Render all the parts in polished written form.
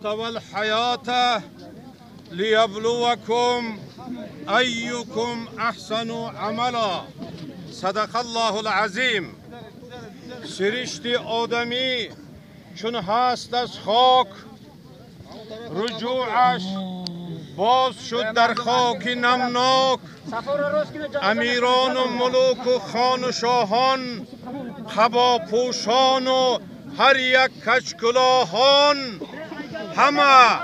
الموت والحياة ليبلوكم أيكم أحسن عملا. صدق الله العظیم. سرشت آدمی چون هست از خاک، رجوعش باز شد در خاک نمناک. امیران و ملوک و خان و شاهان، قبا پوشان و هر یک کچکلاهان، همه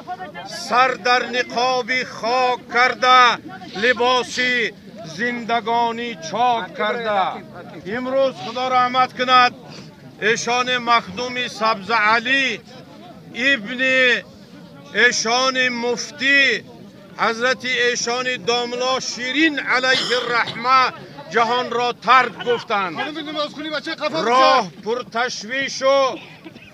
سر در نقابی خاک کرده، لباسی زندگانی چاک کرده. امروز خدا رحمت کند ایشان مخدوم سبز علی ابن ایشان مفتی حضرت ایشان داملا شیرین علیه الرحمه جهان را ترک گفتند. راه پر تشویش و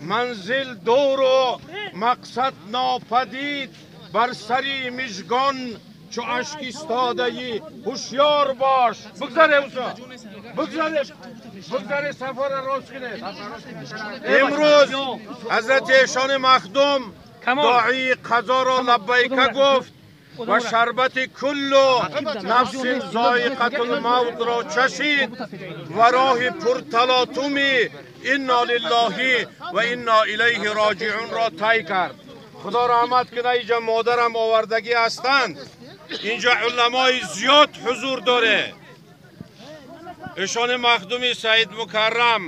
منزل دور و مقصد ناپدید، بر سری مژگان چو اشک ایستاده‌ای هوشیار باش. بگذره اوسا، بگذره سفر راست کنه. امروز حضرت ایشان مخدوم داعی قضا را لبیک گفت و شربت کل نفس ذائقة الموت را چشید و راه پرتلاطمی انا لله و انا الیه راجعون را طی کرد. خدا رحمت کنه. اینجا مادرم آوردگی هستند. اینجا علمای زیاد حضور داره. ایشان مخدوم سید مکرم،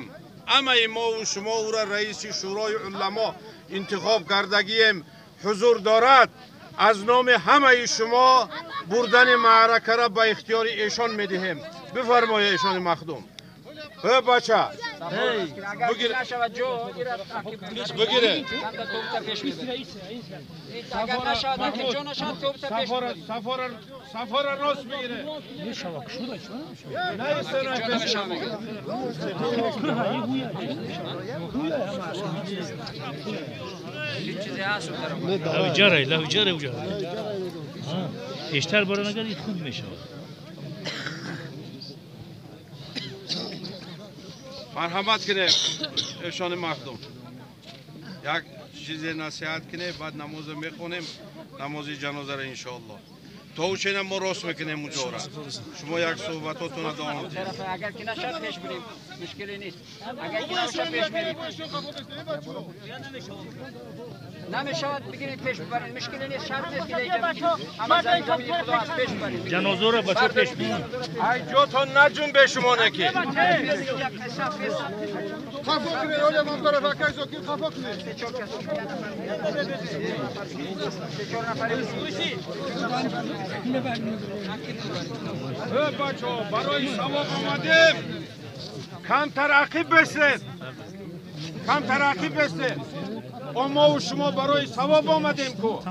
اما ما و شما او را رئیس شورای علما انتخاب کردگیم حضور دارد. از نام همه شما بردن معرکه را به اختیار ایشان میدهیم. بفرمایید ایشان مخدوم. بچه بگیره سفر راست بگیره. لو اشتر برای نگردی خوب میشه. مرحمت کنه ایشان مخدوم. یک چیز نصیحت کنه، بعد نماز میخونیم، نماز جنازه را انشاءالله. تا اوچین ما راست میکنیم اونجا را. شما یک صحبتاتون را دارم. اگر که نشد پیش بریم مشکلی نیست. اگر که نشد پیش بریم نمیشود بگیریم پیش ببریم، مشکلی نیست. شرط نیست که دیگه اما زنجانی خدا از پیش بریم. جنازه را بچه پیش بریم. ای جوتون نجون به شما نکی. خفا کنه اولی من طرف اکای زوکی خفا کنه. بچه ها برای ثواب آمدیم. کم ترقیب بستید، کم ترقیب بستید. ما و شما برای ثواب آمدیم کو.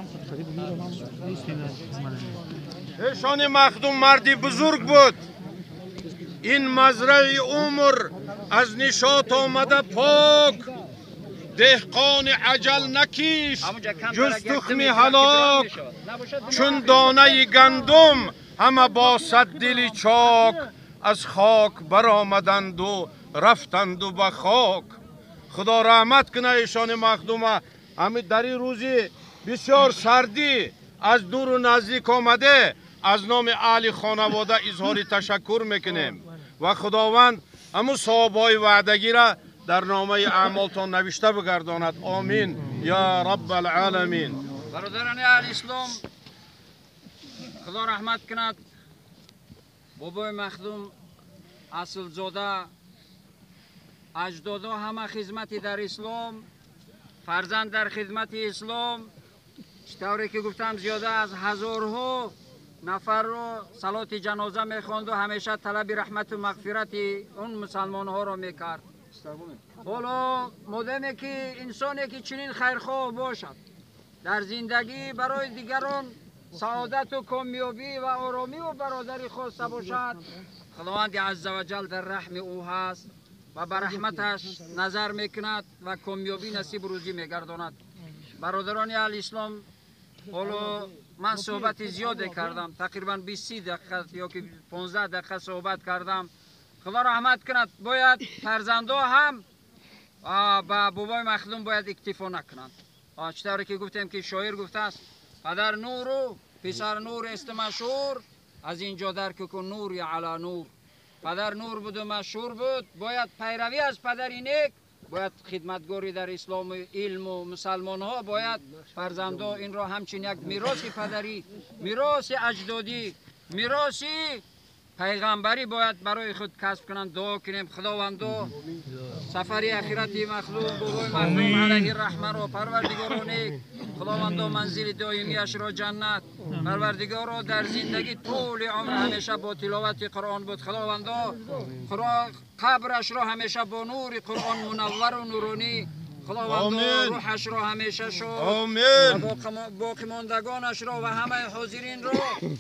ایشان مخدوم مردی بزرگ بود. این مزرعه عمر از نشاط آمده پاک، دهقان عجل نکیش جز تخم هلاک. چون دانه گندم همه با صد دل چاک، از خاک برآمدند و رفتند و به خاک. خدا رحمت کنه ایشان مخدومه. همین در این روزی بسیار سردی از دور و نزدیک آمده، از نام اهل خانواده اظهار تشکر میکنیم و خداوند همون صحابای وعدگی را در نامه اعمالتان نوشته بگرداند. آمین یا رب العالمین. برادران اهل اسلام خدا رحمت کند. بابای مخدوم اصل زاده اجدادا همه خدمتی در اسلام، فرزند در خدمت اسلام. طوری که گفتم زیاده از هزارها نفر رو صلات جنازه میخواند و همیشه طلب رحمت و مغفرت اون مسلمان ها رو میکرد. حالا مدامه که انسانی که چنین خیرخواه باشد در زندگی برای دیگران سعادت و کامیابی و آرامی و برادری خواسته باشد، خداوند عزوجل در رحم او هست و بر رحمتش نظر میکند و کامیابی نصیب روزی میگرداند. برادران اهل اسلام، حالا من صحبت زیاده کردم، تقریبا 20 دقیقه یا که 15 دقیقه صحبت کردم. خدا رحمت کند. باید فرزندا هم با بابای مخدوم باید اکتفا نکنند. چطوری که گفتیم که شاعر گفته است پدر نور و پسر نور است مشهور، از اینجا درک کن نوری علی نور. پدر نور بود و مشهور بود، باید پیروی از پدری نیک، باید خدمتگاری در اسلام و علم و مسلمان ها، باید فرزندا این را همچین یک میراث پدری، میراث اجدادی، میراث پیغمبری باید برای خود کسب کنند. دعا کنیم خداوندو سفری اخیرتی مخلوق بابای مخلوق علیه الرحمه را پروردگارانه، خداوندو منزل دائمیش را جنت، پروردگارو در زندگی طول عمر همیشه با تلاوت قرآن بود، خداوندو قبرش را همیشه با نور قرآن منور و نورانی، خداوندو روحش را همیشه شد، باقی ماندگانش را و همه حاضرین را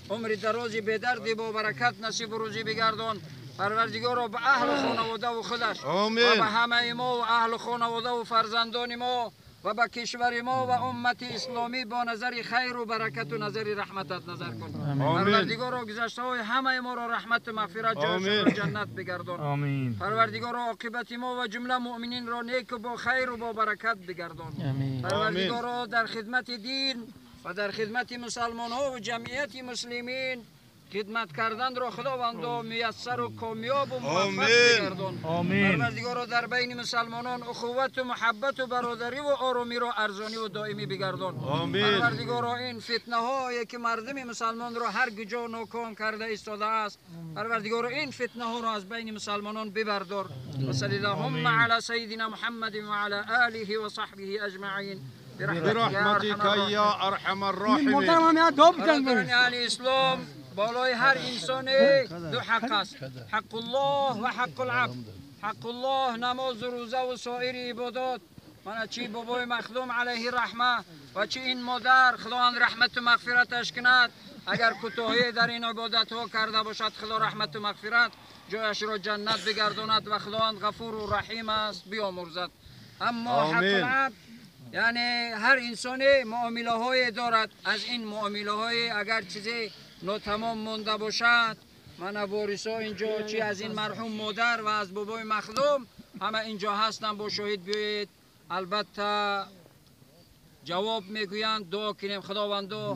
عمر درازی به درد با برکت نصیب و روزی بگردان. پروردگار را به اهل خانواده و خودش و به همه ما و اهل خانواده و فرزندان ما و به کشور ما و امت اسلامی با نظر خیر و برکت و نظر رحمتت نظر کن. پروردگار را گذشته های همه ما را رحمت و مغفرت جایشان را جنت بگردان. پروردگار را عاقبت ما و جمله مؤمنین را نیک و با خیر و با برکت بگردان. پروردگار را در خدمت دین و در خدمت مسلمان ها و جمعیت مسلمین خدمت کردن را خداوند میسر و کامیاب و موفق بگردان. پروردگار را در بین مسلمانان اخوت و محبت و برادری و آرامی را ارزانی و دائمی بگردان. پروردگار را این فتنه هایی که مردم مسلمان را هر کجا ناکام کرده ایستاده است، پروردگار این فتنه ها را از بین مسلمانان ببردار. و صلی اللهم علی سیدنا محمد و علی آله و صحبه اجمعین برحمتك یا ارحم الراحمین. برادران اسلام، بالای هر انسانی دو حق است، حق الله و حق العبد. حق الله نماز و روزه و سایر عبادات، من چی بابای مخدوم علیه رحمه و چی این مادر خداوند رحمت و مغفرتش کند، اگر کوتاهی در این عبادت ها کرده باشد خدا رحمت و مغفرت جایش را جنت بگرداند و خداوند غفور و رحیم است بیامرزد. اما حق العبد یعنی هر انسانی معامله های دارد، از این معامله های اگر چیزی ناتمام مانده باشد، من وارثا اینجا چی از این مرحوم مادر و از بابای مخدوم همه اینجا هستن، با شاهد بیایید. البته جواب میگویند دعا کنیم خداوندو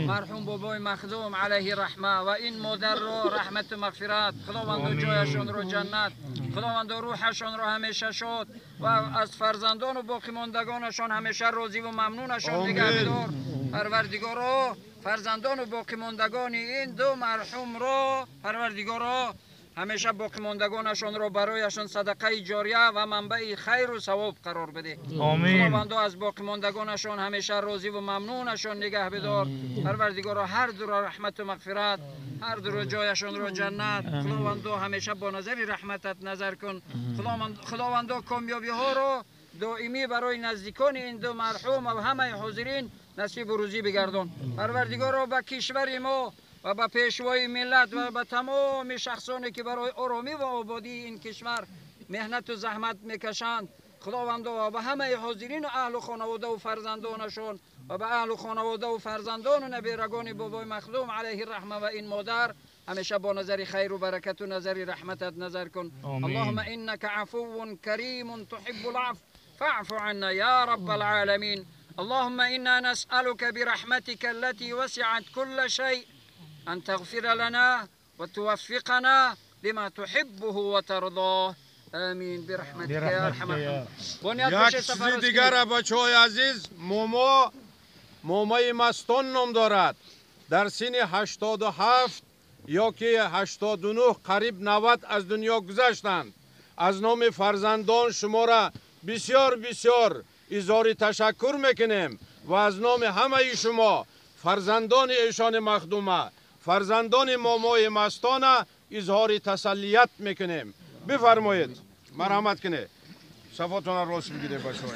مرحوم بابای مخدوم علیه رحمه و این مادر را رحمت و مغفرت، خداوندو جایشان را جنت، خداوندو روحشان را همیشه شاد و از فرزندان و باقی ماندگانشان همیشه راضی و ممنونشان نگه بدار. پروردگارا فرزندان و باقی ماندگان این دو مرحوم را پروردگارا همیشه باقی ماندگانشان را برایشان صدقه جاریه و منبع خیر و ثواب قرار بده. خداوند از باقی ماندگانشان همیشه راضی و ممنونشان نگه بدار. پروردگارا هر دو را رحمت و مغفرت، هر دو را جایشان را جنت، خداوند همیشه با نظر رحمتت نظر کن. خداوند کامیابی ها را دائمی برای نزدیکان این دو مرحوم و همه حاضرین نصیب و روزی بگردان. پروردگارا به کشور ما و به پیشوای ملت و به تمام شخصانی که برای آرامی و آبادی این کشور مهنت و زحمت میکشند، خداوند و به همه حاضرین و اهل خانواده و فرزندانشان و به اهل خانواده و فرزندان و نبیرگان بابای مخدوم علیه الرحمه و این مادر همیشه با نظر خیر و برکت و نظر رحمتت نظر کن. اللهم انك عفو کریم تحب العفو فاعف عنا یا رب العالمین. اللهم انا نسألك برحمتك التي وسعت كل شيء ان تغفر لنا وتوفقنا لما تحبه وترضاه. آمین برحمتك یا ارحم الراحمین. یک چیز دیگر بچه‌های عزیز، مومای مستان نام دارد. در سن 87 یا که 89 قریب 90 از دنیا گذشتند. از نام فرزندان شما را بسیار بسیار اظهار تشکر میکنیم و از نام همه شما فرزندان ایشان مخدومه، فرزندان مامای مستانه اظهار تسلیت میکنیم. بفرمایید، مرحمت کنید، صفاتون را راست بگیرید بچه‌ها.